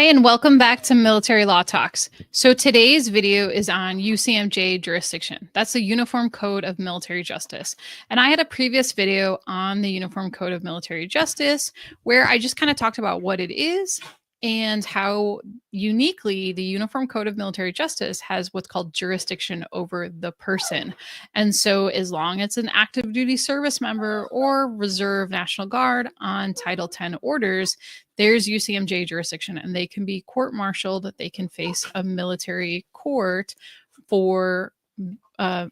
Hi, and welcome back to Military Law Talks. So today's video is on UCMJ jurisdiction. That's the Uniform Code of Military Justice. And I had a previous video on the Uniform Code of Military Justice where I just kind of talked about what it is and how uniquely the Uniform Code of Military Justice has what's called jurisdiction over the person. And so as long as it's an active duty service member or Reserve National Guard on Title 10 orders, there's UCMJ jurisdiction, and they can be court-martialed. They can face a military court for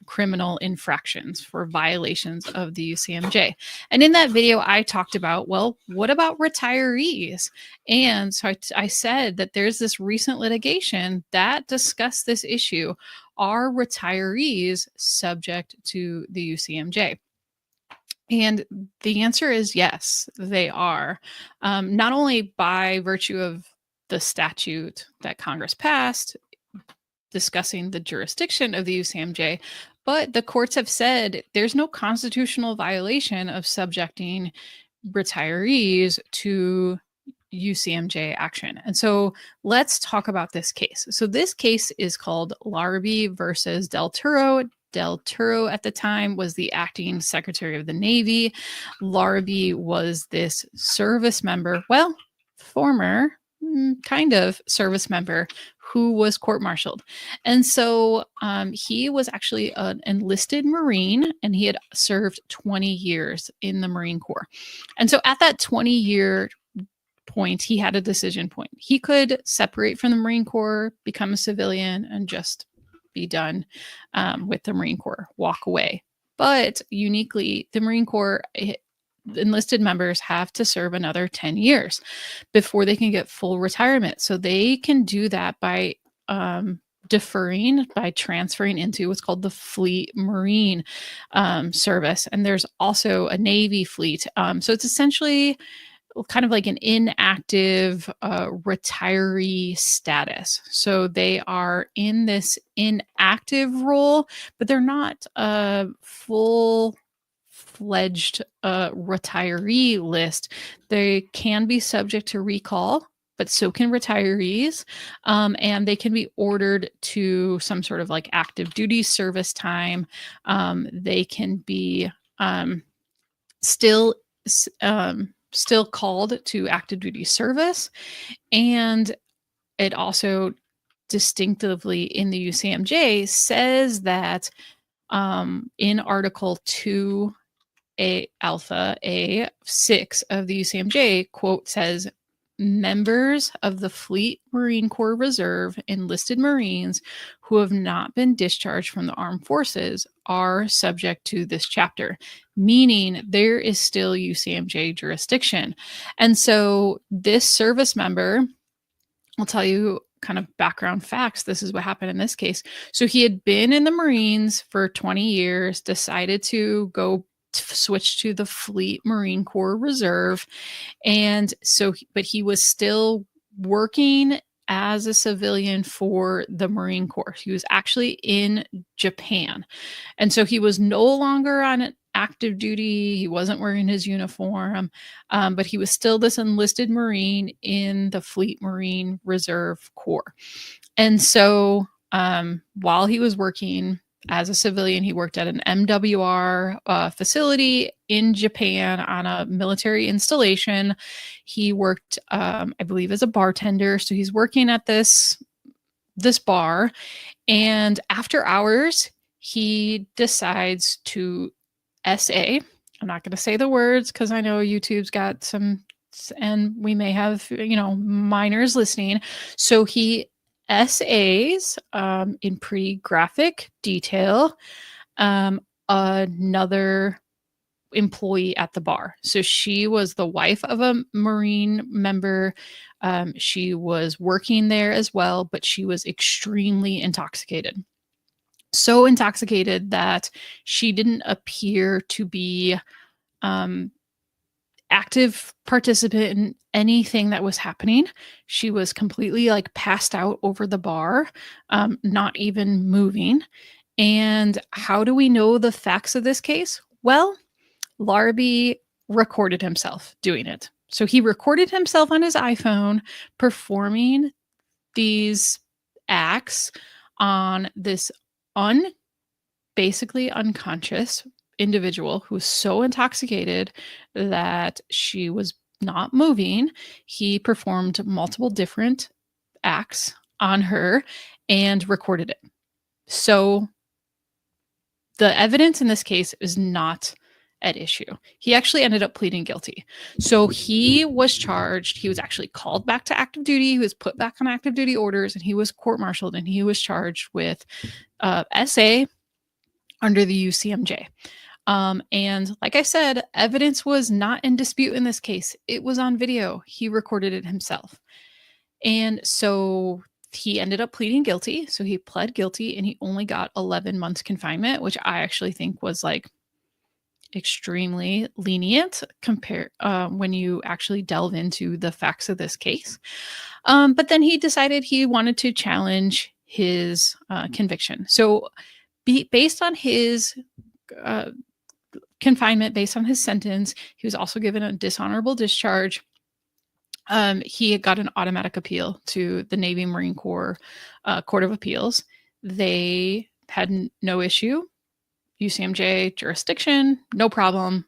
criminal infractions, for violations of the UCMJ. And in that video, I talked about, well, what about retirees? And so I said that there's this recent litigation that discussed this issue. Are retirees subject to the UCMJ? And the answer is yes, they are. Not only by virtue of the statute that Congress passed discussing the jurisdiction of the UCMJ, but the courts have said there's no constitutional violation of subjecting retirees to UCMJ action. And so let's talk about this case. So this case is called Larrabee versus Del Turo. Del Turo at the time was the acting Secretary of the Navy. Larrabee was this service member, well, former kind of service member who was court-martialed. And so he was actually an enlisted Marine, and he had served 20 years in the Marine Corps. And so at that 20-year point, he had a decision point. He could separate from the Marine Corps, become a civilian, and just be done with the Marine Corps, walk away. But uniquely, the Marine Corps enlisted members have to serve another 10 years before they can get full retirement. So they can do that by deferring, by transferring into what's called the Fleet Marine service. And there's also a Navy fleet. So it's essentially kind of like an inactive retiree status. So they are in this inactive role, but they're not a full-fledged retiree list. They can be subject to recall, but so can retirees. And they can be ordered to some sort of like active duty service time. They can be still called to active duty service. And it also distinctively in the UCMJ says that in Article 2A Alpha A6 of the UCMJ, quote, says, members of the Fleet Marine Corps Reserve enlisted Marines who have not been discharged from the armed forces are subject to this chapter, meaning there is still UCMJ jurisdiction. And so this service member, I'll tell you kind of background facts. This is what happened in this case. So he had been in the Marines for 20 years, decided to go switch to the Fleet Marine Corps Reserve. And so, but he was still working as a civilian for the Marine Corps. He was actually in Japan. And so he was no longer on an active duty. He wasn't wearing his uniform, but he was still this enlisted Marine in the Fleet Marine Reserve Corps. And so while he was working as a civilian, he worked at an MWR facility in Japan on a military installation. He worked, I believe, as a bartender. So he's working at this bar. And after hours, he decides to SA. I'm not going to say the words because I know YouTube's got some, and we may have, minors listening. So he SAs in pretty graphic detail another employee at the bar. So she was the wife of a Marine member. She was working there as well, but she was extremely intoxicated. So intoxicated that she didn't appear to be active participant in anything that was happening. She was completely like passed out over the bar, not even moving. And how do we know the facts of this case? Well, Larrabee recorded himself doing it. So he recorded himself on his iPhone performing these acts on this basically unconscious individual who was so intoxicated that she was not moving. He performed multiple different acts on her and recorded it. So the evidence in this case is not at issue. He actually ended up pleading guilty. So he was charged. He was actually called back to active duty. He was put back on active duty orders, and he was court-martialed, and he was charged with SA under the UCMJ. And like I said, evidence was not in dispute in this case. It was on video. He recorded it himself. And so he ended up pleading guilty. So he pled guilty, and he only got 11 months confinement, which I actually think was like extremely lenient when you actually delve into the facts of this case. But then he decided he wanted to challenge his conviction. So based on his confinement, based on his sentence, he was also given a dishonorable discharge. He got an automatic appeal to the Navy Marine Corps Court of Appeals. They had no issue. UCMJ jurisdiction, no problem,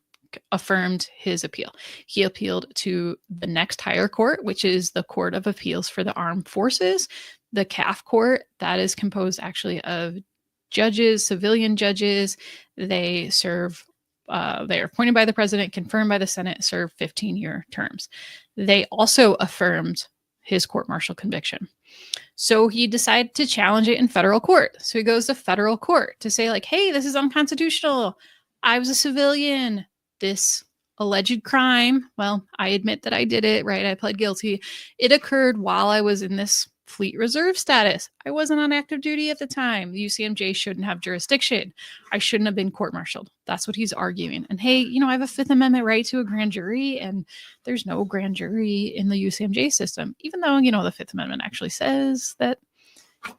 affirmed his appeal. He appealed to the next higher court, which is the Court of Appeals for the Armed Forces, the CAF court. That is composed actually of judges, civilian judges. They serve, they are appointed by the president, confirmed by the Senate, serve 15-year terms. They also affirmed his court-martial conviction. So he decided to challenge it in federal court. So he goes to federal court to say like, hey, this is unconstitutional. I was a civilian. This alleged crime, well, I admit that I did it, right? I pled guilty. It occurred while I was in this fleet reserve status. I wasn't on active duty at the time. The UCMJ shouldn't have jurisdiction. I shouldn't have been court-martialed. That's what he's arguing. And hey, I have a Fifth Amendment right to a grand jury, and there's no grand jury in the UCMJ system, even though, the Fifth Amendment actually says that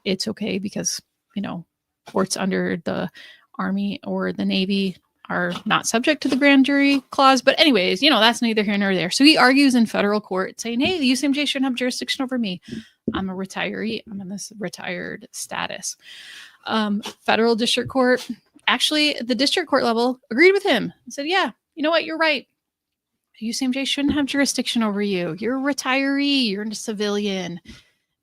it's okay because, courts under the Army or the Navy are not subject to the grand jury clause. But anyways, that's neither here nor there. So he argues in federal court saying, hey, the UCMJ shouldn't have jurisdiction over me. I'm a retiree. I'm in this retired status. Federal district court, actually the district court level agreed with him and said, yeah, you know what? You're right. UCMJ shouldn't have jurisdiction over you. You're a retiree. You're a civilian.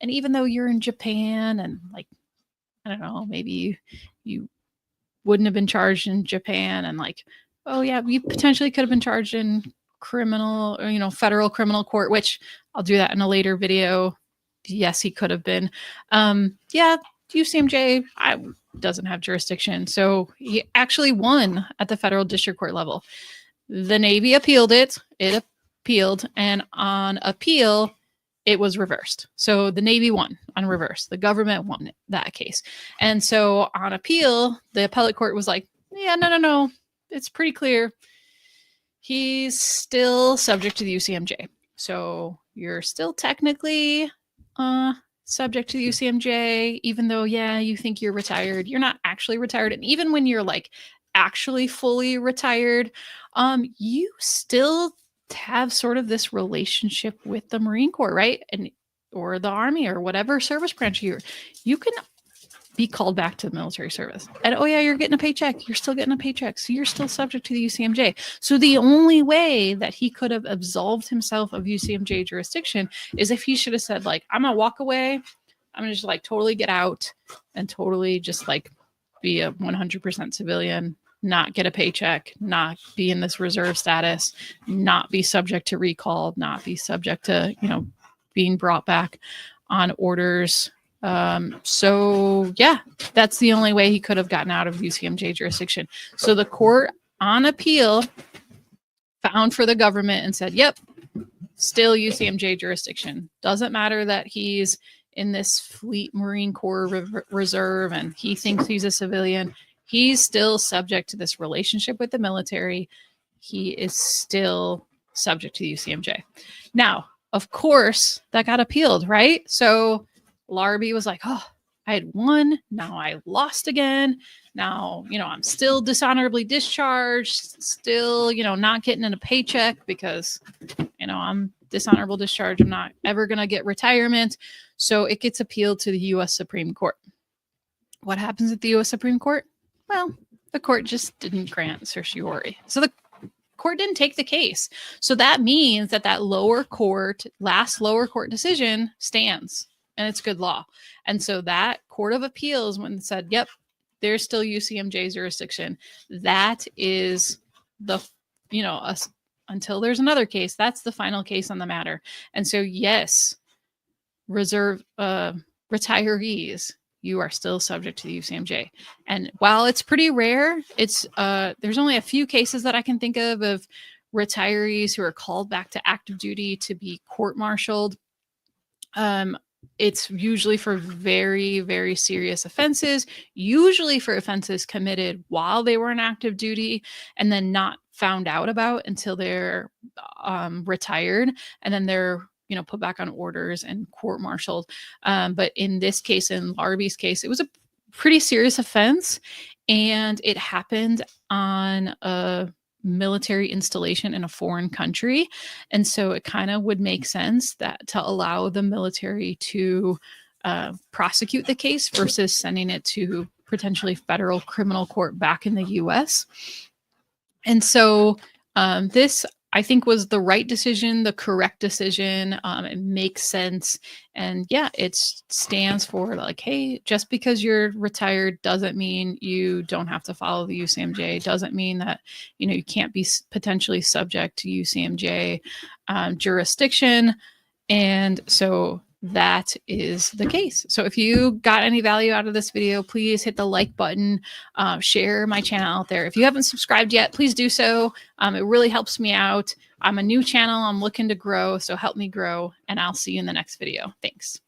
And even though you're in Japan and I don't know, maybe you wouldn't have been charged in Japan and oh yeah, you potentially could have been charged in criminal or, federal criminal court, which I'll do that in a later video. Yes, he could have been. Yeah, UCMJ doesn't have jurisdiction. So he actually won at the federal district court level. The Navy appealed it. It appealed. And on appeal, it was reversed. So the Navy won on reverse. The government won that case. And so on appeal, the appellate court was like, yeah, no. It's pretty clear. He's still subject to the UCMJ. So you're still technically subject to the UCMJ, even though, yeah, you think you're retired. You're not actually retired. And even when you're actually fully retired, you still have sort of this relationship with the Marine Corps, right? Or the Army or whatever service branch you can be called back to military service. And oh yeah, you're getting a paycheck. You're still getting a paycheck. So you're still subject to the UCMJ. So the only way that he could have absolved himself of UCMJ jurisdiction is if he should have said I'm gonna walk away. I'm gonna just totally get out and totally just be a 100% civilian, not get a paycheck, not be in this reserve status, not be subject to recall, not be subject to, being brought back on orders. So yeah, that's the only way he could have gotten out of UCMJ jurisdiction. So the court on appeal found for the government and said, yep, still UCMJ jurisdiction. Doesn't matter that he's in this Fleet Marine Corps reserve and he thinks he's a civilian. He's still subject to this relationship with the military. He is still subject to the UCMJ. Now, of course, that got appealed, right? So Larby was like, oh, I had won. Now I lost again. Now, I'm still dishonorably discharged, still, not getting a paycheck because, I'm dishonorable discharge. I'm not ever going to get retirement. So it gets appealed to the U.S. Supreme Court. What happens at the U.S. Supreme Court? Well, the court just didn't grant certiorari. So the court didn't take the case. So that means that last lower court decision stands, and it's good law. And so that Court of Appeals, when it said, yep, there's still UCMJ jurisdiction, that is until there's another case, that's the final case on the matter. And so, yes, retirees, you are still subject to the UCMJ. And while it's pretty rare, there's only a few cases that I can think of retirees who are called back to active duty to be court-martialed. It's usually for very, very serious offenses, usually for offenses committed while they were in active duty and then not found out about until they're retired, and then they're put back on orders and court-martialed. But in this case, in Larby's case, it was a pretty serious offense, and it happened on a military installation in a foreign country. And so it kind of would make sense that to allow the military to prosecute the case versus sending it to potentially federal criminal court back in the US. And so this, I think, was the right decision, the correct decision. It makes sense. And yeah, it stands for like, hey, just because you're retired doesn't mean you don't have to follow the UCMJ. Doesn't mean that, you can't be potentially subject to UCMJ jurisdiction. And so that is the case. So if you got any value out of this video, please hit the like button, share my channel out there. If you haven't subscribed yet, please do so. It really helps me out. I'm a new channel. I'm looking to grow, so help me grow, and I'll see you in the next video. Thanks.